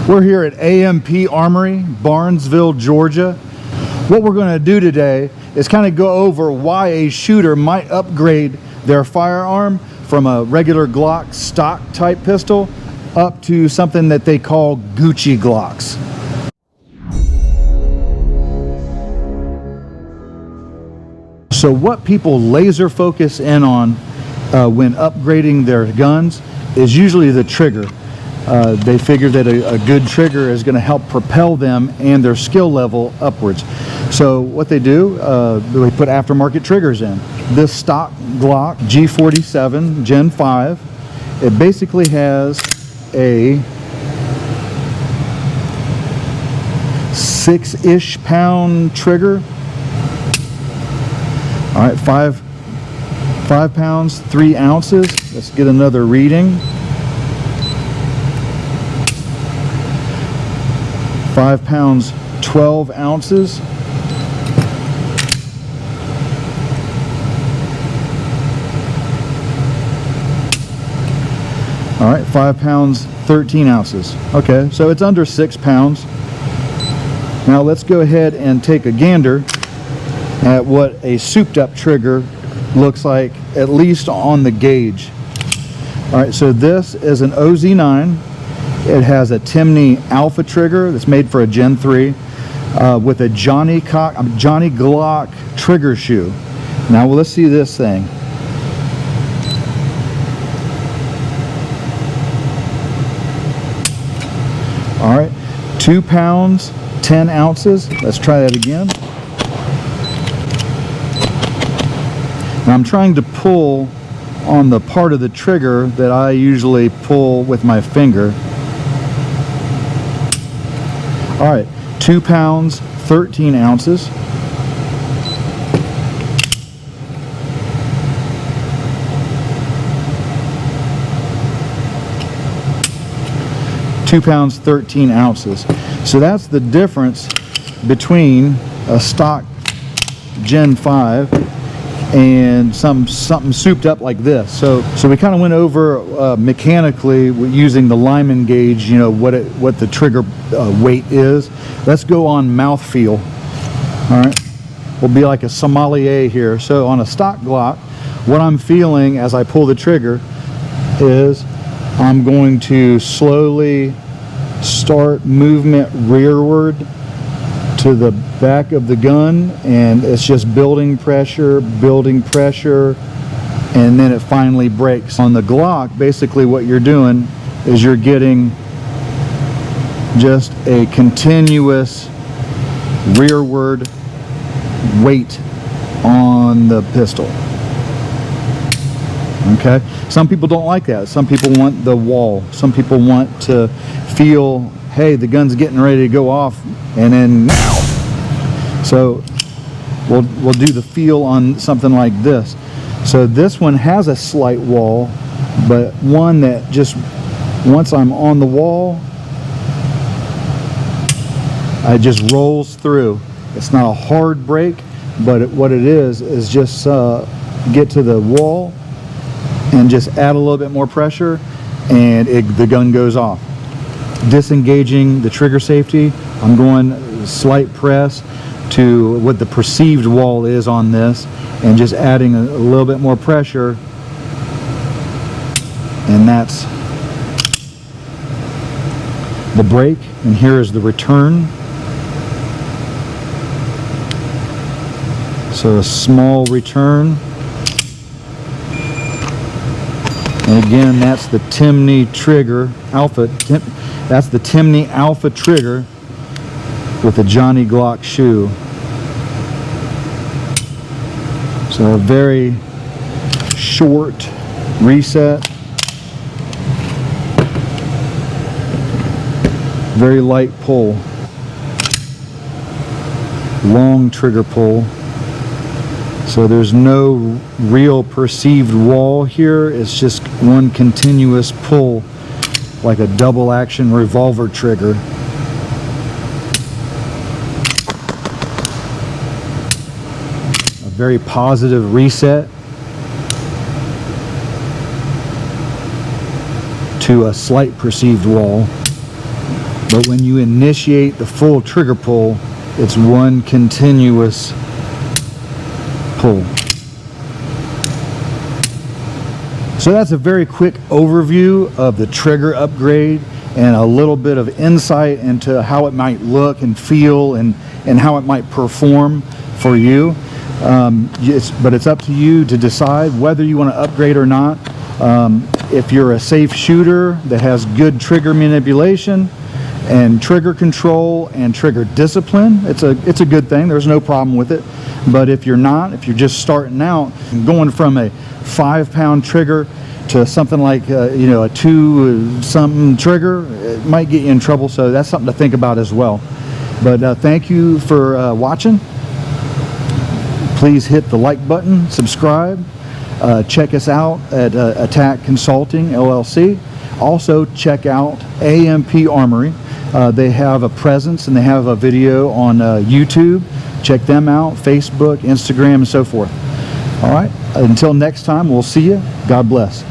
We're here at AMP Armory, Barnesville, Georgia. What we're going to do today is kind of go over why a shooter might upgrade their firearm from a regular Glock stock type pistol up to something that they call Gucci Glocks. So what people laser focus in on when upgrading their guns is usually the trigger. They figure that a good trigger is going to help propel them and their skill level upwards. So what they do, they put aftermarket triggers in. This stock Glock G47 Gen 5, it basically has a 6-ish pound trigger. All right, 5 pounds 3 ounces. Let's get another reading. 5 pounds 12 ounces. All right, 5 pounds 13 ounces. Okay, so it's under 6 pounds. Now let's go ahead and take a gander at what a souped up trigger looks like, at least on the gauge. All right, so this is an OZ9. It has a Timney Alpha trigger that's made for a Gen 3 with a Johnny Glock trigger shoe. Now well, let's see this thing. All right, 2 pounds 10 ounces. Let's try that again. Now I'm trying to pull on the part of the trigger that I usually pull with my finger. All right, 2 pounds 13 ounces. Two pounds 13 ounces. So that's the difference between a stock Gen 5 and something souped up like this. So we kind of went over mechanically using the Lyman gauge, you know, what the trigger weight is. Let's go on mouthfeel. All right, we'll be like a sommelier here. So on a stock Glock, what I'm feeling as I pull the trigger is I'm going to slowly start movement rearward to the back of the gun, and it's just building pressure, and then it finally breaks. On the Glock, basically what you're doing is you're getting just a continuous rearward weight on the pistol. Okay, some people don't like that. Some people want the wall. Some people want to feel, hey, the gun's getting ready to go off, and then now. So we'll do the feel on something like this. So this one has a slight wall, but one that just, once I'm on the wall, it just rolls through. It's not a hard break, but what it is just get to the wall and just add a little bit more pressure, and the gun goes off. Disengaging the trigger safety, I'm going slight press to what the perceived wall is on this, and just adding a little bit more pressure, and that's the break. And here is the return. So a small return. And again, that's the Timney trigger Alpha. That's the Timney Alpha trigger with a Johnny Glock shoe. So a very short reset, very light pull, long trigger pull. So there's no real perceived wall here. It's just one continuous pull, like a double action revolver trigger. A very positive reset to a slight perceived wall. But when you initiate the full trigger pull, it's one continuous pull. So that's a very quick overview of the trigger upgrade and a little bit of insight into how it might look and feel and how it might perform for you. But it's up to you to decide whether you want to upgrade or not. If you're a safe shooter that has good trigger manipulation and trigger control and trigger discipline, it's a good thing. There's no problem with it. But if you're not, if you're just starting out, going from a 5-pound trigger to something like a 2-something trigger, it might get you in trouble. So that's something to think about as well. But thank you for watching. Please hit the like button, subscribe. Check us out at Attack Consulting LLC. Also check out AMP Armory. They have a presence and they have a video on YouTube. Check them out, Facebook, Instagram, and so forth. All right, until next time, we'll see you. God bless.